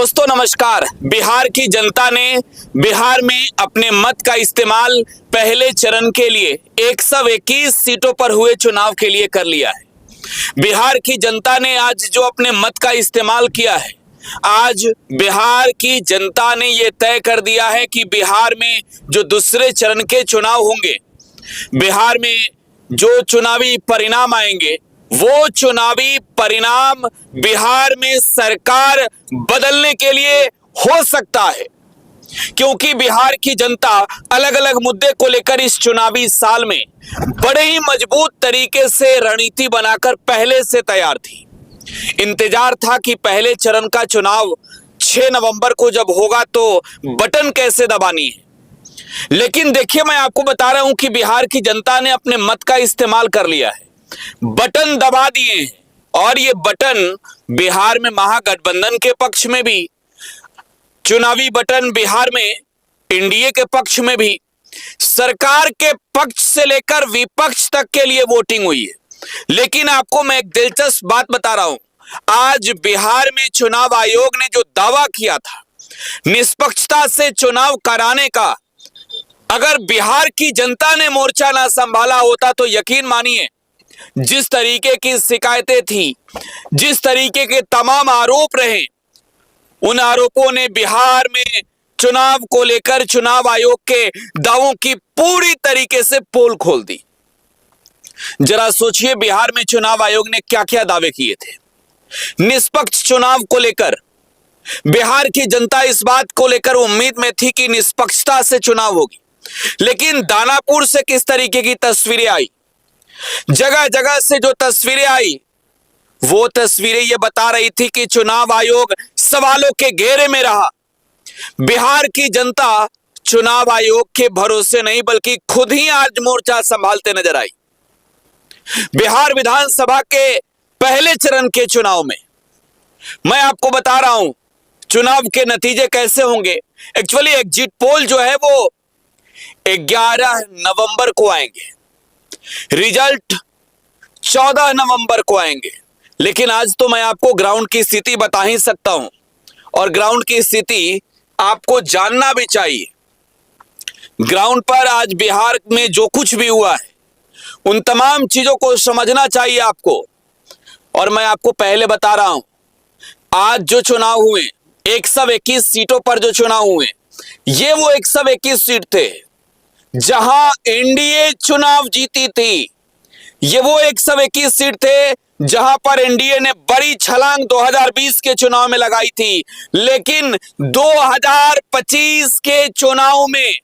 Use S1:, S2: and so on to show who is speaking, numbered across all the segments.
S1: दोस्तों नमस्कार। बिहार की जनता ने बिहार में अपने मत का इस्तेमाल पहले चरण के लिए 121 सीटों पर हुए चुनाव के लिए कर लिया है। बिहार की जनता ने आज जो अपने मत का इस्तेमाल किया है, आज बिहार की जनता ने यह तय कर दिया है कि बिहार में जो दूसरे चरण के चुनाव होंगे, बिहार में जो चुनावी परिणाम आएंगे, वो चुनावी परिणाम बिहार में सरकार बदलने के लिए हो सकता है। क्योंकि बिहार की जनता अलग अलग मुद्दे को लेकर इस चुनावी साल में बड़े ही मजबूत तरीके से रणनीति बनाकर पहले से तैयार थी। इंतजार था कि पहले चरण का चुनाव 6 नवंबर को जब होगा तो बटन कैसे दबानी है। लेकिन देखिए, मैं आपको बता रहा हूं कि बिहार की जनता ने अपने मत का इस्तेमाल कर लिया है, बटन दबा दिए हैं। और ये बटन बिहार में महागठबंधन के पक्ष में भी, चुनावी बटन बिहार में एनडीए के पक्ष में भी, सरकार के पक्ष से लेकर विपक्ष तक के लिए वोटिंग हुई है। लेकिन आपको मैं एक दिलचस्प बात बता रहा हूं, आज बिहार में चुनाव आयोग ने जो दावा किया था निष्पक्षता से चुनाव कराने का, अगर बिहार की जनता ने मोर्चा ना संभाला होता तो यकीन मानिए, जिस तरीके की शिकायतें थी, जिस तरीके के तमाम आरोप रहे, उन आरोपों ने बिहार में चुनाव को लेकर चुनाव आयोग के दावों की पूरी तरीके से पोल खोल दी। जरा सोचिए, बिहार में चुनाव आयोग ने क्या क्या दावे किए थे निष्पक्ष चुनाव को लेकर। बिहार की जनता इस बात को लेकर उम्मीद में थी कि निष्पक्षता से चुनाव होगी, लेकिन दानापुर से किस तरीके की तस्वीरें आई, जगह जगह से जो तस्वीरें आई, वो तस्वीरें ये बता रही थी कि चुनाव आयोग सवालों के घेरे में रहा। बिहार की जनता चुनाव आयोग के भरोसे नहीं बल्कि खुद ही आज मोर्चा संभालते नजर आई। बिहार विधानसभा के पहले चरण के चुनाव में मैं आपको बता रहा हूं चुनाव के नतीजे कैसे होंगे। एक्चुअली एग्जिट पोल जो है वो 11 नवंबर को आएंगे, रिजल्ट 14 नवंबर को आएंगे। लेकिन आज तो मैं आपको ग्राउंड की स्थिति बता ही सकता हूं, और ग्राउंड की स्थिति आपको जानना भी चाहिए। ग्राउंड पर आज बिहार में जो कुछ भी हुआ है, उन तमाम चीजों को समझना चाहिए आपको। और मैं आपको पहले बता रहा हूं, आज जो चुनाव हुए 121 सीटों पर जो चुनाव हुए, ये वो 121 सीट थे जहां एनडीए चुनाव जीती थी। ये वो 121 सीट थे जहां पर एनडीए ने बड़ी छलांग 2020 के चुनाव में लगाई थी। लेकिन 2025 के चुनाव में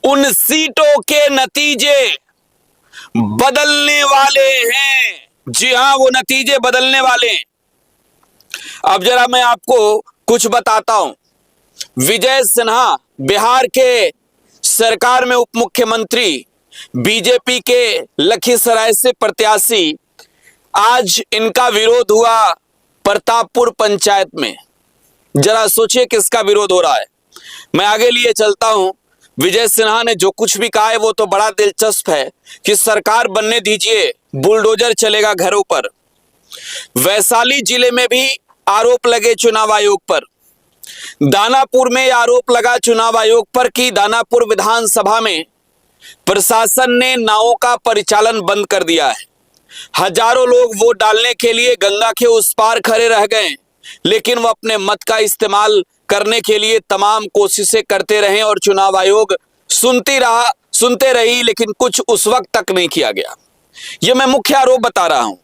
S1: उन सीटों के नतीजे बदलने वाले हैं। जी हां, वो नतीजे बदलने वाले हैं। अब जरा मैं आपको कुछ बताता हूं। विजय सिन्हा बिहार के सरकार में उप मुख्यमंत्री, बीजेपी के लखीसराय से प्रत्याशी, आज इनका विरोध हुआ प्रतापपुर पंचायत में। जरा सोचिए किसका विरोध हो रहा है। मैं आगे लिए चलता हूं। विजय सिन्हा ने जो कुछ भी कहा है वो तो बड़ा दिलचस्प है कि सरकार बनने दीजिए, बुलडोजर चलेगा घरों पर। वैशाली जिले में भी आरोप लगे चुनाव आयोग पर। दानापुर में आरोप लगा चुनाव आयोग पर कि दानापुर विधानसभा में प्रशासन ने नावों का परिचालन बंद कर दिया है। हजारों लोग वोट डालने के लिए गंगा के उस पार खड़े रह गए, लेकिन वो अपने मत का इस्तेमाल करने के लिए तमाम कोशिशें करते रहे और चुनाव आयोग सुनते रही, लेकिन कुछ उस वक्त तक नहीं किया गया। ये मैं मुख्य आरोप बता रहा हूं।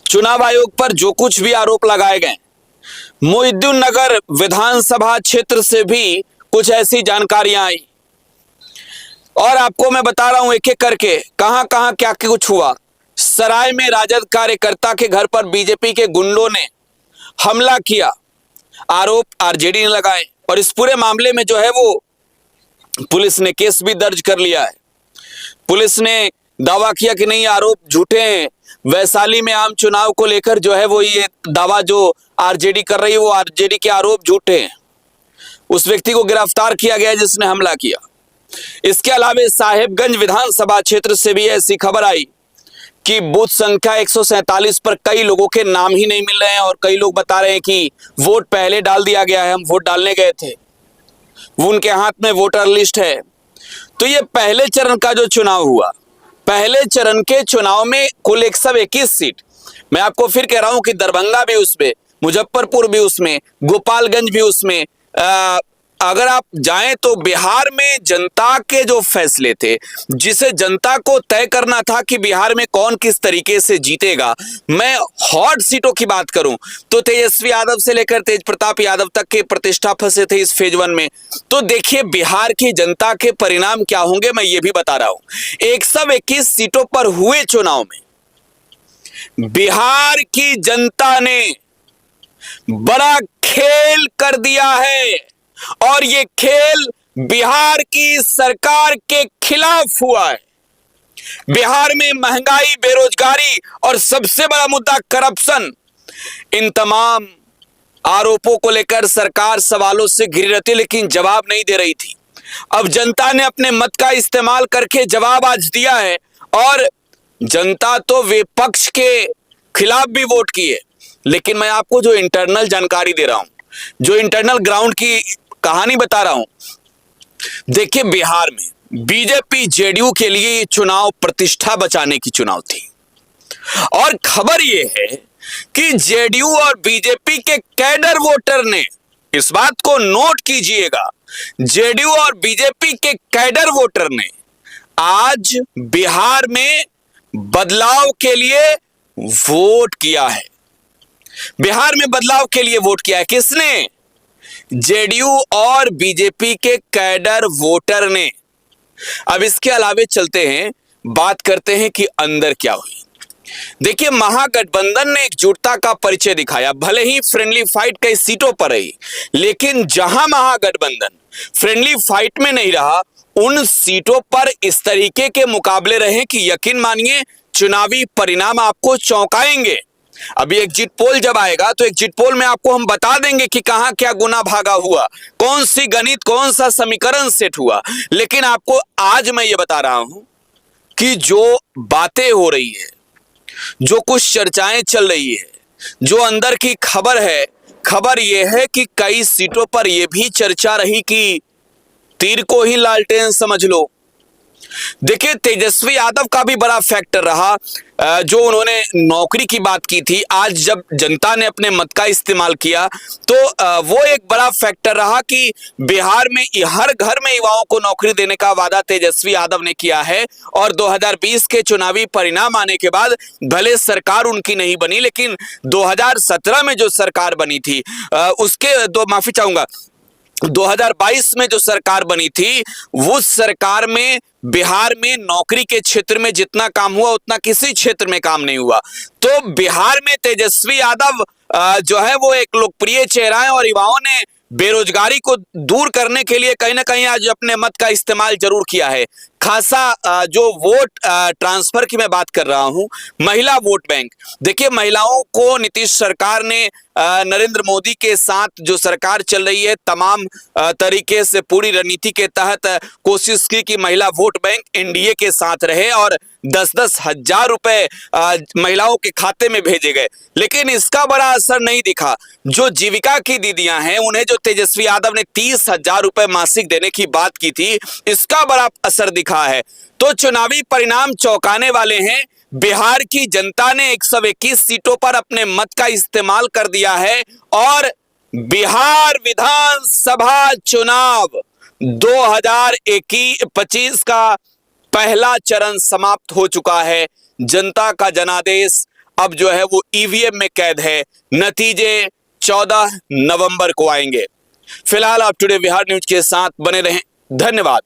S1: चुनाव आयोग पर जो कुछ भी आरोप लगाए गए, मोहिउद्दीन नगर विधानसभा क्षेत्र से भी कुछ ऐसी जानकारियां आई, और आपको मैं बता रहा हूं एक एक करके कहां कहां क्या कुछ हुआ। सराय में राजद कार्यकर्ता के घर पर बीजेपी के गुंडों ने हमला किया, आरोप आरजेडी ने लगाए, और इस पूरे मामले में जो है वो पुलिस ने केस भी दर्ज कर लिया है। पुलिस ने दावा किया कि नहीं, आरोप झूठे हैं। वैशाली में आम चुनाव को लेकर जो है वो ये दावा जो आरजेडी कर रही है, वो आरजेडी के आरोप झूठे हैं। उस व्यक्ति को गिरफ्तार किया गया जिसने हमला किया। इसके अलावा साहेबगंज विधानसभा क्षेत्र से भी ऐसी खबर आई कि बूथ संख्या 147 पर कई लोगों के नाम ही नहीं मिल रहे हैं और कई लोग बता रहे हैं कि वोट पहले डाल दिया गया है, हम वोट डालने गए थे, वो उनके हाथ में वोटर लिस्ट है। तो ये पहले चरण का जो चुनाव हुआ, पहले चरण के चुनाव में कुल 121 सीट, मैं आपको फिर कह रहा हूं कि दरभंगा भी उसमें, मुजफ्फरपुर भी उसमें, गोपालगंज भी उसमें, अगर आप जाएं तो बिहार में जनता के जो फैसले थे, जिसे जनता को तय करना था कि बिहार में कौन किस तरीके से जीतेगा। मैं हॉट सीटों की बात करूं तो तेजस्वी यादव से लेकर तेज प्रताप यादव तक के प्रतिष्ठा फंसे थे इस फेज 1 में। तो देखिए बिहार की जनता के परिणाम क्या होंगे, मैं ये भी बता रहा हूं। 121 सीटों पर हुए चुनाव में बिहार की जनता ने बड़ा खेल कर दिया है और ये खेल बिहार की सरकार के खिलाफ हुआ है। बिहार में महंगाई, बेरोजगारी और सबसे बड़ा मुद्दा करप्शन, इन तमाम आरोपों को लेकर सरकार सवालों से घिरी रहती लेकिन जवाब नहीं दे रही थी। अब जनता ने अपने मत का इस्तेमाल करके जवाब आज दिया है और जनता तो विपक्ष के खिलाफ भी वोट किए। लेकिन मैं आपको जो इंटरनल जानकारी दे रहा हूं, जो इंटरनल ग्राउंड की कहानी बता रहा हूं, देखिए बिहार में बीजेपी जेडीयू के लिए ये चुनाव प्रतिष्ठा बचाने की चुनाव थी और खबर यह है कि जेडीयू और बीजेपी के कैडर वोटर ने, इस बात को नोट कीजिएगा, जेडीयू और बीजेपी के कैडर वोटर ने आज बिहार में बदलाव के लिए वोट किया है। बिहार में बदलाव के लिए वोट किया है किसने? जेडीयू और बीजेपी के कैडर वोटर ने। अब इसके अलावे चलते हैं, बात करते हैं कि अंदर क्या हुई। देखिए महागठबंधन ने एकजुटता का परिचय दिखाया, भले ही फ्रेंडली फाइट कई सीटों पर रही, लेकिन जहां महागठबंधन फ्रेंडली फाइट में नहीं रहा, उन सीटों पर इस तरीके के मुकाबले रहे कि यकीन मानिए चुनावी परिणाम आपको चौंकाएंगे। अभी एग्जिट पोल जब आएगा तो एग्जिट पोल में आपको हम बता देंगे कि कहां क्या गुना भागा हुआ, कौन सी गणित, कौन सा समीकरण सेट हुआ। लेकिन आपको आज मैं ये बता रहा हूं कि जो बातें हो रही है, जो कुछ चर्चाएं चल रही है, जो अंदर की खबर है, खबर यह है कि कई सीटों पर यह भी चर्चा रही कि तीर को ही लालटेन समझ लो। देखिए तेजस्वी यादव का भी बड़ा फैक्टर रहा, जो उन्होंने नौकरी की बात की थी, आज जब जनता ने अपने मत का इस्तेमाल किया तो वो एक बड़ा फैक्टर रहा कि बिहार में हर घर में युवाओं को नौकरी देने का वादा तेजस्वी यादव ने किया है। और 2020 के चुनावी परिणाम आने के बाद भले सरकार उनकी नहीं बनी, लेकिन 2017 में जो सरकार बनी थी माफी चाहूंगा 2022 में जो सरकार बनी थी, उस सरकार में बिहार में नौकरी के क्षेत्र में जितना काम हुआ उतना किसी क्षेत्र में काम नहीं हुआ। तो बिहार में तेजस्वी यादव जो है वो एक लोकप्रिय चेहरा है और युवाओं ने बेरोजगारी को दूर करने के लिए कहीं ना कहीं आज अपने मत का इस्तेमाल जरूर किया है। खासा जो वोट ट्रांसफर की मैं बात कर रहा हूं, महिला वोट बैंक, देखिए महिलाओं को नीतीश सरकार ने नरेंद्र मोदी के साथ जो सरकार चल रही है तमाम तरीके से पूरी रणनीति के तहत कोशिश की कि महिला वोट बैंक एनडीए के साथ रहे और 10-10 हजार रुपए महिलाओं के खाते में भेजे गए, लेकिन इसका बड़ा असर नहीं दिखा। जो जीविका की दीदियां हैं उन्हें जो तेजस्वी यादव ने 30,000 रुपए मासिक देने की बात की थी, इसका बड़ा असर दिखा है। तो चुनावी परिणाम चौंकाने वाले हैं। बिहार की जनता ने 121 सीटों पर अपने मत का इस्तेमाल कर दिया है और बिहार विधानसभा चुनाव 2025 का पहला चरण समाप्त हो चुका है। जनता का जनादेश अब जो है वो ईवीएम में कैद है। नतीजे 14 नवंबर को आएंगे। फिलहाल आप टुडे बिहार न्यूज के साथ बने रहें। धन्यवाद।